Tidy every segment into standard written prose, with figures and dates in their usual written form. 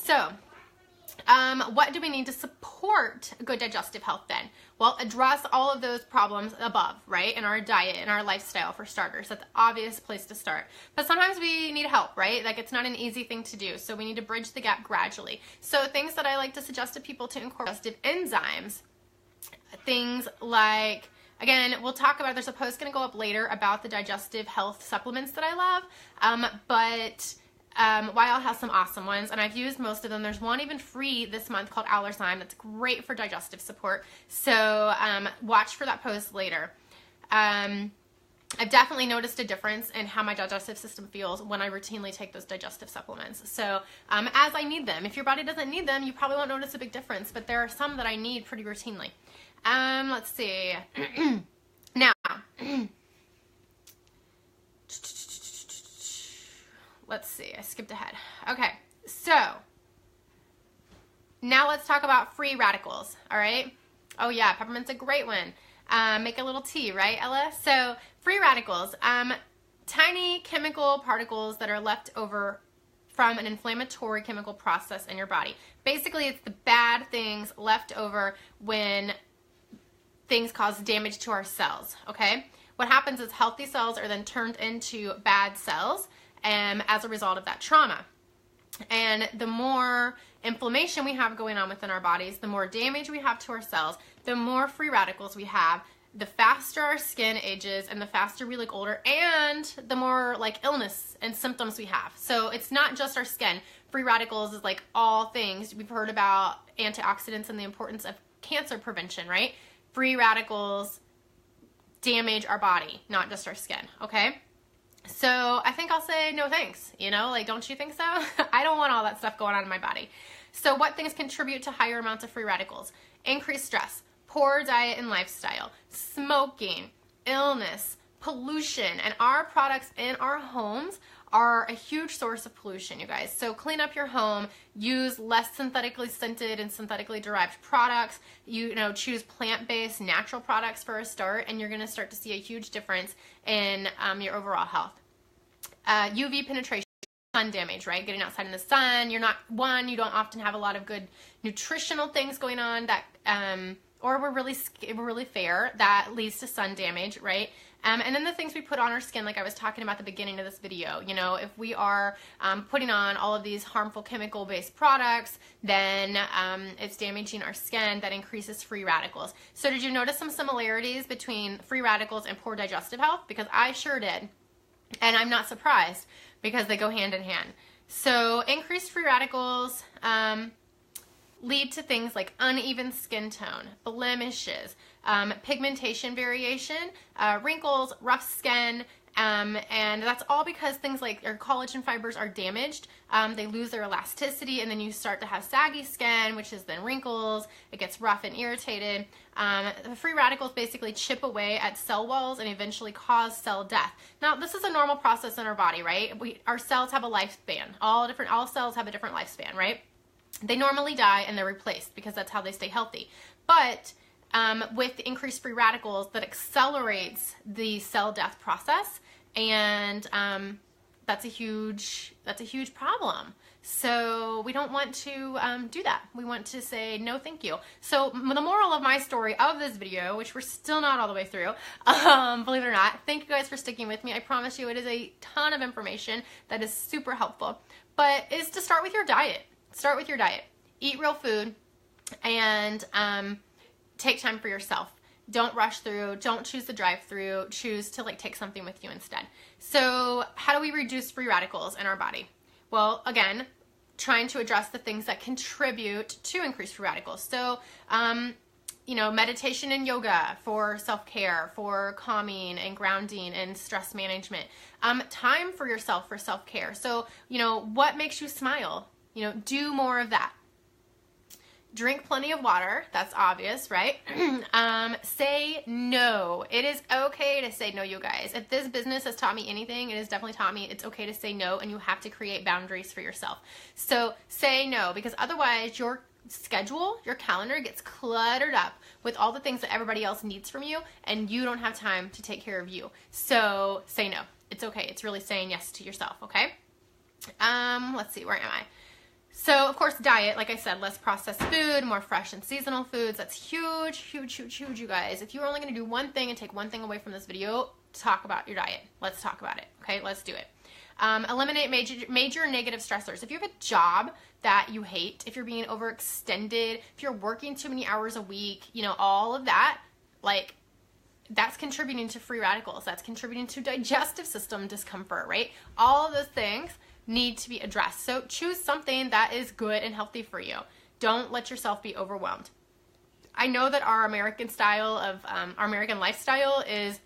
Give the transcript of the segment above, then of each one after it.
So what do we need to support good digestive health then? Well, address all of those problems above, right? In our diet, in our lifestyle, for starters. That's the obvious place to start. But sometimes we need help, right? Like, it's not an easy thing to do. So we need to bridge the gap gradually. So things that I like to suggest to people to incorporate digestive enzymes, things like, again, we'll talk about, there's a post going to go up later about the digestive health supplements that I love, but Wild has some awesome ones, and I've used most of them. There's one even free this month called Allerzyme that's great for digestive support, so watch for that post later. I've definitely noticed a difference in how my digestive system feels when I routinely take those digestive supplements. So as I need them. If your body doesn't need them, you probably won't notice a big difference, but there are some that I need pretty routinely. Let's see. Now, let's see, I skipped ahead. Okay, so now let's talk about free radicals, all right? Oh yeah, peppermint's a great one. Make a little tea, right, Ella? So free radicals, tiny chemical particles that are left over from an inflammatory chemical process in your body. Basically, it's the bad things left over when things cause damage to our cells, okay? What happens is healthy cells are then turned into bad cells as a result of that trauma. And the more inflammation we have going on within our bodies, the more damage we have to our cells, the more free radicals we have, the faster our skin ages, and the faster we look older, and the more like illness and symptoms we have. So it's not just our skin. Free radicals is like all things. We've heard about antioxidants and the importance of cancer prevention, right? Free radicals damage our body, not just our skin, okay? So I think I'll say no thanks, you know, like, don't you think so? I don't want all that stuff going on in my body. So what things contribute to higher amounts of free radicals? Increased stress, poor diet and lifestyle, smoking, illness, pollution, and our products in our homes are a huge source of pollution, you guys. So clean up your home, use less synthetically scented and synthetically derived products, you know, choose plant-based natural products for a start, and you're going to start to see a huge difference in your overall health. UV penetration, sun damage, right? Getting outside in the sun, you don't often have a lot of good nutritional things going on that, or we're really fair, that leads to sun damage, right? And then the things we put on our skin, like I was talking about at the beginning of this video, you know, if we are putting on all of these harmful chemical-based products, then it's damaging our skin. That increases free radicals. So did you notice some similarities between free radicals and poor digestive health? Because I sure did. And I'm not surprised, because they go hand in hand. So increased free radicals lead to things like uneven skin tone, blemishes, pigmentation variation, wrinkles, rough skin, and that's all because things like your collagen fibers are damaged. They lose their elasticity, and then you start to have saggy skin, which is then wrinkles. It gets rough and irritated. The free radicals basically chip away at cell walls and eventually cause cell death. Now, this is a normal process in our body, right? Our cells have a lifespan. All cells have a different lifespan, right? They normally die and they're replaced because that's how they stay healthy. But with increased free radicals, that accelerates the cell death process, and that's a huge problem. So we don't want to do that. We want to say no thank you. So the moral of my story of this video, which we're still not all the way through, believe it or not, thank you guys for sticking with me. I promise you it is a ton of information that is super helpful, but is to start with your diet. Start with your diet. Eat real food, and take time for yourself. Don't rush through. Don't choose the drive-through. Choose to take something with you instead. So how do we reduce free radicals in our body? Well, again, trying to address the things that contribute to increased free radicals. So, you know, meditation and yoga for self-care, for calming and grounding and stress management. Time for yourself for self-care. So, you know, what makes you smile? You know, do more of that. Drink plenty of water. That's obvious, right? Say no. It is okay to say no, you guys. If this business has taught me anything, it has definitely taught me it's okay to say no, and you have to create boundaries for yourself. So say no, because otherwise your schedule, your calendar gets cluttered up with all the things that everybody else needs from you, and you don't have time to take care of you. So say no. It's okay. It's really saying yes to yourself, okay? Let's see, where am I? So, of course, diet, like I said, less processed food, more fresh and seasonal foods. That's huge, huge, huge, huge, you guys. If you're only going to do one thing and take one thing away from this video, talk about your diet. Let's talk about it, okay? Let's do it. Eliminate major negative stressors. If you have a job that you hate, if you're being overextended, if you're working too many hours a week, you know, all of that, like, that's contributing to free radicals. That's contributing to digestive system discomfort, right? All of those things need to be addressed. So choose something that is good and healthy for you. Don't let yourself be overwhelmed. I know that our American style of, our American lifestyle is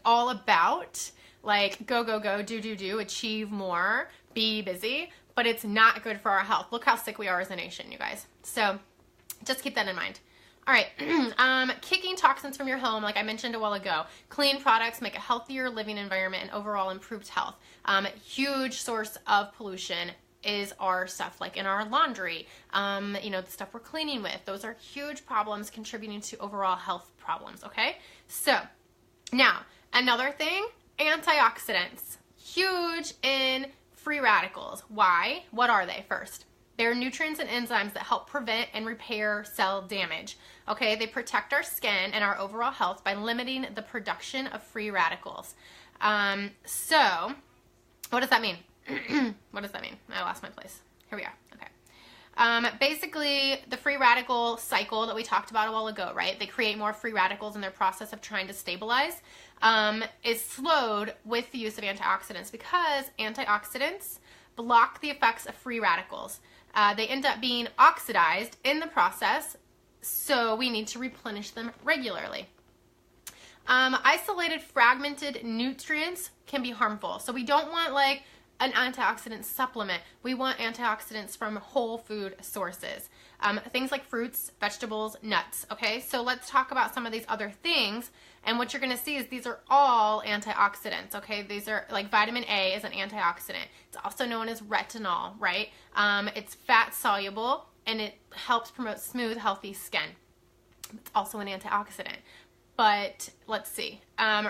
all about like go, go, go, do, do, do, achieve more, be busy, but it's not good for our health. Look how sick we are as a nation, you guys. So just keep that in mind. All right, kicking toxins from your home, like I mentioned a while ago. Clean products make a healthier living environment and overall improved health. Huge source of pollution is our stuff like in our laundry, you know, the stuff we're cleaning with. Those are huge problems contributing to overall health problems, okay? So now, another thing, antioxidants. Huge in free radicals. Why? What are they first? They're nutrients and enzymes that help prevent and repair cell damage. Okay, they protect our skin and our overall health by limiting the production of free radicals. So, what does that mean? What does that mean? I lost my place. Here we are. Okay. Basically, the free radical cycle that we talked about a while ago, right? They create more free radicals in their process of trying to stabilize, is slowed with the use of antioxidants because antioxidants block the effects of free radicals. They end up being oxidized in the process, so we need to replenish them regularly. Isolated fragmented nutrients can be harmful. So we don't want like an antioxidant supplement. We want antioxidants from whole food sources. Things like fruits, vegetables, nuts, okay? So let's talk about some of these other things. And what you're gonna see is these are all antioxidants, okay? These are, like vitamin A is an antioxidant. It's also known as retinol, right? It's fat soluble and it helps promote smooth, healthy skin. It's also an antioxidant. But let's see,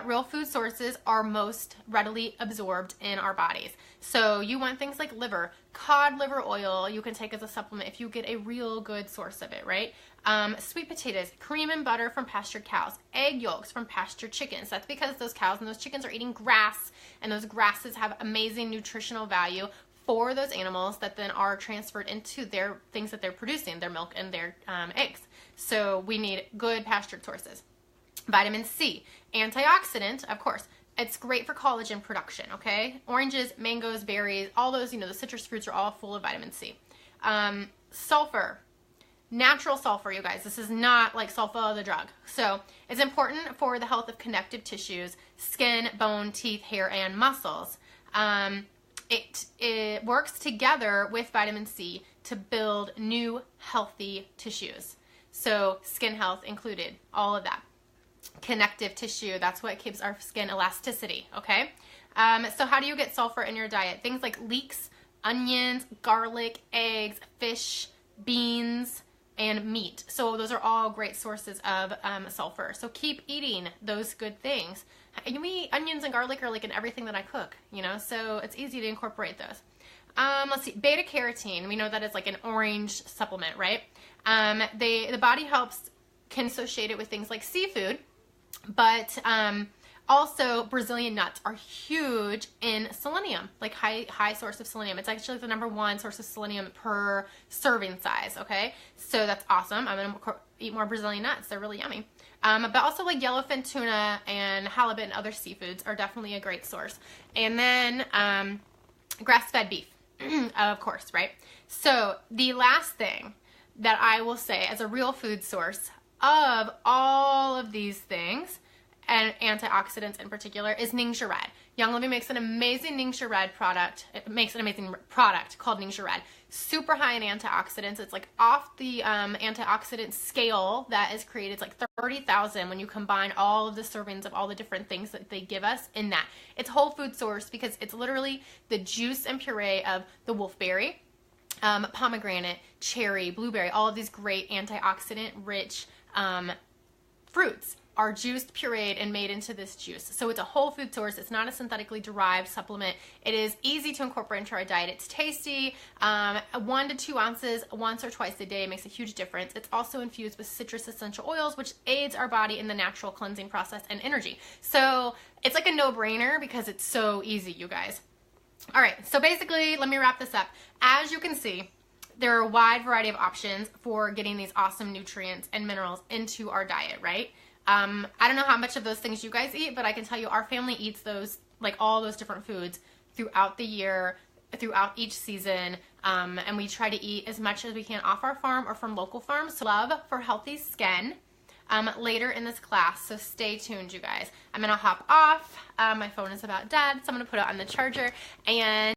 real food sources are most readily absorbed in our bodies. So you want things like liver, cod liver oil you can take as a supplement if you get a real good source of it, right? Sweet potatoes, cream and butter from pastured cows, egg yolks from pastured chickens. That's because those cows and those chickens are eating grass, and those grasses have amazing nutritional value for those animals that then are transferred into their things that they're producing, their milk and their eggs. So we need good pastured sources. Vitamin C, antioxidant, of course. It's great for collagen production, okay? Oranges, mangoes, berries, all those, you know, the citrus fruits are all full of vitamin C. Sulfur, natural sulfur, you guys. This is not like sulfa, the drug. So it's important for the health of connective tissues, skin, bone, teeth, hair, and muscles. It works together with vitamin C to build new healthy tissues. So skin health included, all of that. Connective tissue, that's what keeps our skin elasticity, okay? So how do you get sulfur in your diet? Things like leeks, onions, garlic, eggs, fish, beans, and meat. So those are all great sources of sulfur. So keep eating those good things. And we eat onions and garlic are like in everything that I cook, you know, so it's easy to incorporate those. Let's see, beta carotene, we know that it's like an orange supplement, right? The body can associate it with things like seafood, but also Brazilian nuts are huge in selenium, like high source of selenium. It's actually the #1 source of selenium per serving size, okay? So that's awesome. I'm gonna eat more Brazilian nuts. They're really yummy. But also like yellowfin tuna and halibut and other seafoods are definitely a great source. And then grass-fed beef, of course, right? So the last thing that I will say as a real food source of all of these things, and antioxidants in particular, is Ningxia Red. Young Living makes an amazing Ningxia Red product. It makes an amazing product called Ningxia Red. Super high in antioxidants. It's like off the antioxidant scale that is created. It's like 30,000 when you combine all of the servings of all the different things that they give us in that. It's whole food source because it's literally the juice and puree of the wolfberry, pomegranate, cherry, blueberry, all of these great antioxidant rich fruits are juiced, pureed, and made into this juice. So it's a whole food source. It's not a synthetically derived supplement. It is easy to incorporate into our diet. It's tasty. 1 to 2 ounces once or twice a day makes a huge difference. It's also infused with citrus essential oils, which aids our body in the natural cleansing process and energy. So it's like a no-brainer because it's so easy, you guys. All right, so basically, let me wrap this up. As you can see, there are a wide variety of options for getting these awesome nutrients and minerals into our diet, right? I don't know how much of those things you guys eat, but I can tell you our family eats those, like all those different foods throughout the year, throughout each season, and we try to eat as much as we can off our farm or from local farms. So love for healthy skin later in this class, so stay tuned, you guys. I'm gonna hop off. My phone is about dead, so I'm gonna put it on the charger, and